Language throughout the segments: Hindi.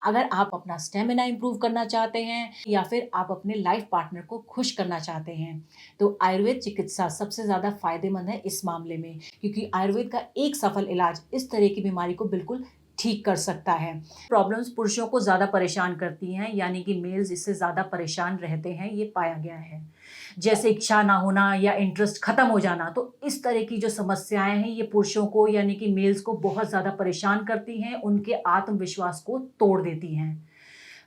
अगर आप अपना स्टेमिना इम्प्रूव करना चाहते हैं या फिर आप अपने लाइफ पार्टनर को खुश करना चाहते हैं, तो आयुर्वेद चिकित्सा सबसे ज़्यादा फ़ायदेमंद है इस मामले में, क्योंकि आयुर्वेद का एक सफल इलाज इस तरह की बीमारी को बिल्कुल ठीक कर सकता है। प्रॉब्लम्स पुरुषों को ज़्यादा परेशान करती हैं, यानी कि मेल्स इससे ज़्यादा परेशान रहते हैं, ये पाया गया है। जैसे इच्छा ना होना या इंटरेस्ट खत्म हो जाना, तो इस तरह की जो समस्याएँ हैं ये पुरुषों को यानी कि मेल्स को बहुत ज़्यादा परेशान करती हैं, उनके आत्मविश्वास को तोड़ देती हैं।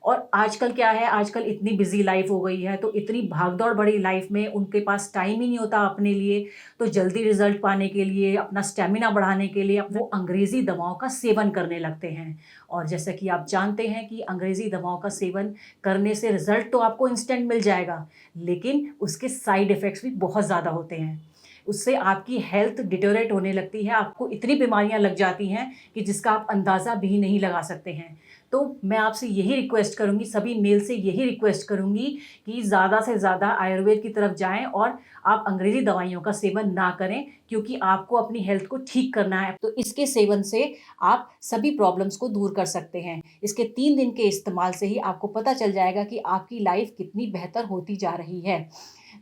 और आजकल क्या है, आजकल इतनी बिज़ी लाइफ़ हो गई है, तो इतनी भागदौड़ भरी लाइफ़ में उनके पास टाइम ही नहीं होता अपने लिए, तो जल्दी रिज़ल्ट पाने के लिए, अपना स्टैमिना बढ़ाने के लिए वो अंग्रेज़ी दवाओं का सेवन करने लगते हैं। और जैसा कि आप जानते हैं कि अंग्रेज़ी दवाओं का सेवन करने से रिज़ल्ट तो आपको इंस्टेंट मिल जाएगा, लेकिन उसके साइड इफ़ेक्ट्स भी बहुत ज़्यादा होते हैं। उससे आपकी हेल्थ डिटेरियोरेट होने लगती है, आपको इतनी बीमारियाँ लग जाती हैं कि जिसका आप अंदाज़ा भी नहीं लगा सकते हैं। तो मैं आपसे यही रिक्वेस्ट करूँगी, सभी मेल से यही रिक्वेस्ट करूँगी कि ज़्यादा से ज़्यादा आयुर्वेद की तरफ जाएँ और आप अंग्रेज़ी दवाइयों का सेवन ना करें, क्योंकि आपको अपनी हेल्थ को ठीक करना है। तो इसके सेवन से आप सभी प्रॉब्लम्स को दूर कर सकते हैं। इसके 3 दिन के इस्तेमाल से ही आपको पता चल जाएगा कि आपकी लाइफ़ कितनी बेहतर होती जा रही है।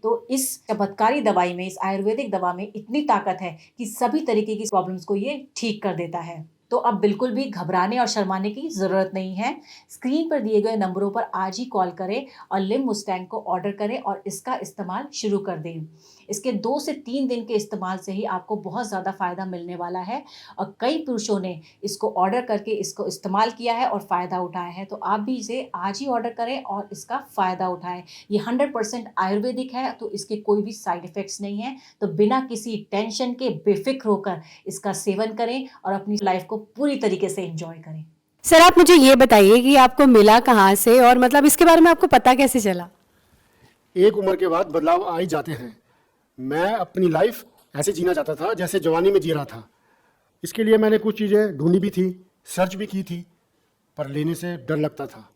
तो इस चमत्कारी दवाई में, इस आयुर्वेदिक दवा में इतनी ताकत है कि सभी तरीके की प्रॉब्लम्स को ये ठीक कर देता है। तो अब बिल्कुल भी घबराने और शर्माने की ज़रूरत नहीं है। स्क्रीन पर दिए गए नंबरों पर आज ही कॉल करें और लिम मुस्टैंग को ऑर्डर करें और इसका इस्तेमाल शुरू कर दें। इसके 2 से 3 दिन के इस्तेमाल से ही आपको बहुत ज़्यादा फ़ायदा मिलने वाला है और कई पुरुषों ने इसको ऑर्डर करके इसको इस्तेमाल किया है और फ़ायदा उठाया है। तो आप भी इसे आज ही ऑर्डर करें और इसका फ़ायदा उठाएँ। ये 100% आयुर्वेदिक है, तो इसके कोई भी साइड इफ़ेक्ट्स नहीं हैं। तो बिना किसी टेंशन के बेफ़िक्र होकर इसका सेवन करें और अपनी लाइफ़ को पूरी तरीके से एन्जॉय करें। सर आप मुझे ये बताइए कि आपको मिला कहाँ से और मतलब इसके बारे में आपको पता कैसे चला? एक उम्र के बाद बदलाव आ ही जाते हैं। मैं अपनी लाइफ ऐसे जीना चाहता था जैसे जवानी में जी रहा था। इसके लिए मैंने कुछ चीज़ें ढूंढी भी थी, सर्च भी की थी, पर लेने से डर लगता था।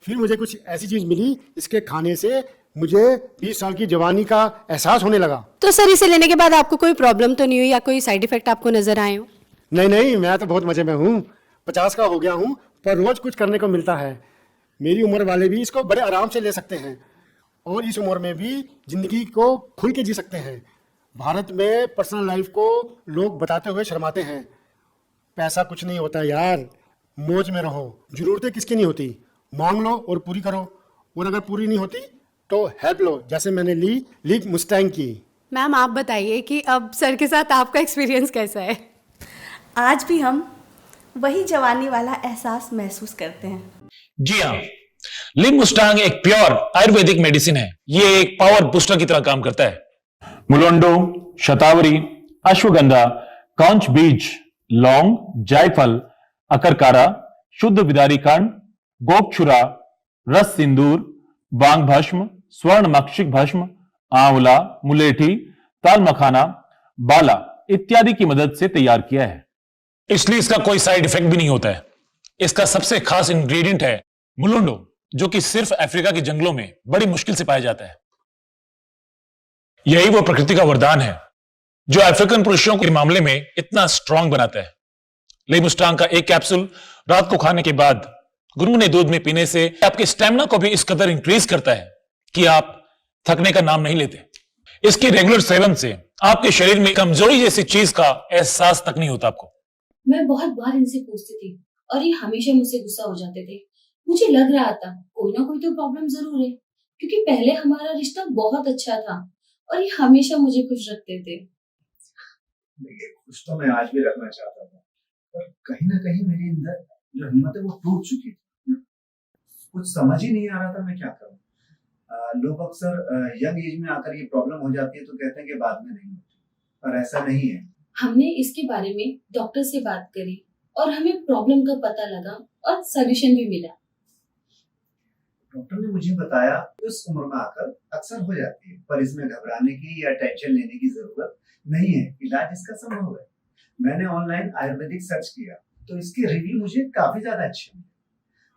फिर मुझे कुछ ऐसी चीज़ मिली, इसके खाने से मुझे 20 साल की जवानी का एहसास होने लगा। तो सर इसे लेने के बाद आपको कोई प्रॉब्लम तो नहीं हुई या कोई साइड इफेक्ट आपको नजर आए हो? नहीं नहीं, मैं तो बहुत मज़े में हूँ। 50 का हो गया हूँ, पर रोज़ कुछ करने को मिलता है। मेरी उम्र वाले भी इसको बड़े आराम से ले सकते हैं और इस उम्र में भी जिंदगी को खुल के जी सकते हैं। भारत में पर्सनल लाइफ को लोग बताते हुए शर्माते हैं। पैसा कुछ नहीं होता यार, मौज में रहो। जरूरतें किसकी नहीं होती, मांग लो और पूरी करो, और अगर पूरी नहीं होती तो हेल्प लो, जैसे मैंने ली मुस्टैंग की। मैम आप बताइए कि अब सर के साथ आपका एक्सपीरियंस कैसा है? आज भी हम वही जवानी वाला एहसास महसूस करते हैं। जी हाँ, लिममुस्टांग एक प्योर आयुर्वेदिक मेडिसिन है। ये एक पावर बूस्टर की तरह काम करता है। मुलुंडो, शतावरी, अश्वगंधा, कांच बीज, लौंग, जायफल, अकरकारा, शुद्ध विदारी कांड, गोपछुरा, रस सिंदूर, बांग भस्म, स्वर्ण मक्षिक भस्म, आंवला, मुलेठी, ताल मखाना, बाला इत्यादि की मदद से तैयार किया है। इसलिए इसका कोई साइड इफेक्ट भी नहीं होता है। इसका सबसे खास इंग्रेडिएंट है मुलुंडो, जो कि सिर्फ अफ्रीका के जंगलों में बड़ी मुश्किल से पाया जाता है। यही वो प्रकृति का वरदान है जो अफ्रीकन पुरुषों के मामले में इतना स्ट्रांग बनाता है। लिममुस्टांग का एक कैप्सूल रात को खाने के बाद गुनगुने दूध में पीने से आपके स्टेमिना को भी इस कदर इंक्रीज करता है कि आप थकने का नाम नहीं लेते। इसके रेगुलर सेवन से आपके शरीर में कमजोरी जैसी चीज का एहसास तक नहीं होता आपको। मैं बहुत बार इनसे पूछती थी और ये हमेशा मुझसे गुस्सा हो जाते थे। मुझे लग रहा था कोई ना कोई तो प्रॉब्लम जरूर है, क्योंकि पहले हमारा रिश्ता बहुत अच्छा था और ये हमेशा मुझे खुश रखते थे। देखिए, खुश तो मैं आज भी रखना चाहता था, पर कहीं ना कहीं मेरे अंदर जो हिम्मत है वो टूट चुकी थी। कुछ समझ ही नहीं आ रहा था मैं क्या करूं। लोग अक्सर यंग एज में आकर ये प्रॉब्लम हो जाती है तो कहते हैं कि बाद में नहीं होती, पर ऐसा नहीं है। हमने इसके बारे में डॉक्टर से बात करी और हमें प्रॉब्लम का पता लगा और सॉल्यूशन भी मिला। डॉक्टर ने मुझे बताया कि उस उम्र में आकर अक्सर हो जाती है, पर इसमें घबराने की या टेंशन लेने की जरूरत नहीं है। इलाज इसका संभव है। मैंने ऑनलाइन आयुर्वेदिक सर्च किया तो इसके रिव्यू मुझे काफी ज्यादा अच्छे मिले।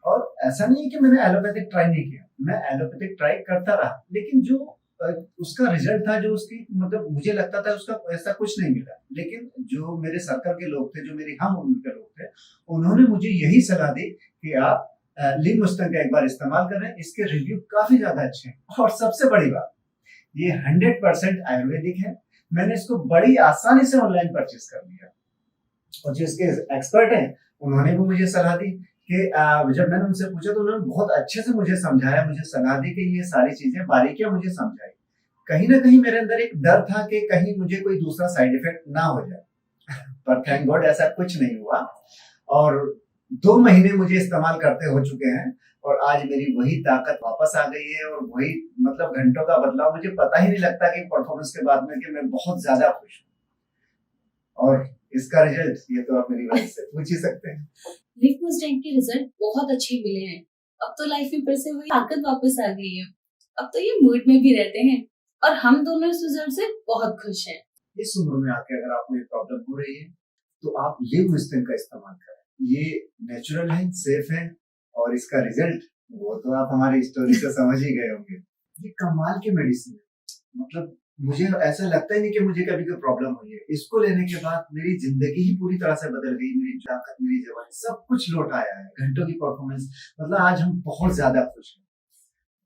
और ऐसा नहीं है कि मैंने एलोपैथिक ट्राई नहीं किया, मैं एलोपैथिक ट्राई करता रहा, लेकिन जो उसका रिजल्ट था, जो उसकी मतलब मुझे लगता था उसका ऐसा कुछ नहीं मिला। लेकिन जो मेरे सर्कल के लोग थे, जो मेरी हम उम्र के लोग थे, उन्होंने मुझे यही सलाह दी कि आप लिम मुस्टंग का एक बार इस्तेमाल करें, इसके रिव्यू काफी ज्यादा अच्छे हैं। और सबसे बड़ी बात, ये 100% आयुर्वेदिक है। मैंने इसको बड़ी आसानी से ऑनलाइन परचेज कर लिया, और जो इसके एक्सपर्ट हैं उन्होंने भी मुझे सलाह दी कि जब मैंने उनसे पूछा तो उन्होंने बहुत अच्छे से मुझे समझाया, मुझे सलाह दी कि ये सारी चीजें बारीकियां मुझे समझाई। कहीं ना कहीं मेरे अंदर एक डर था कि कहीं मुझे कोई दूसरा साइड इफेक्ट ना हो जाए, पर थैंक गॉड ऐसा कुछ नहीं हुआ। और 2 महीने मुझे इस्तेमाल करते हो चुके हैं, और आज मेरी वही ताकत वापस आ गई है, और वही मतलब घंटों का बदलाव। मुझे पता ही नहीं लगता कि परफॉर्मेंस के बाद में कि मैं बहुत ज्यादा खुश हूँ। और इसका रिजल्ट ये तो आप मेरी बात से पूछ ही सकते हैं। लिम मुस्टैंग के रिजल्ट बहुत अच्छे मिले हैं। अब तो लाइफ में फिर से वही ताकत वापस आ गई है। अब तो ये मूड में भी रहते हैं, और हम दोनों इस रिजल्ट से बहुत खुश हैं। इस उम्र में आके अगर आपको ये प्रॉब्लम हो रही है तो आप लिम मुस्टंग का इस्तेमाल करें। ये नेचुरल है, सेफ है, और इसका रिजल्ट वो तो आप हमारी स्टोरी से समझ ही गए होंगे। ये कमाल की मेडिसिन है, मतलब मुझे ऐसा लगता ही नहीं कि मुझे कभी कोई प्रॉब्लम हुई है। इसको लेने के बाद मेरी जिंदगी ही पूरी तरह से बदल गई। मेरी ताकत, मेरी जवानी, सब कुछ लौट आया है। घंटों की परफॉर्मेंस, मतलब आज हम बहुत ज्यादा खुश हैं।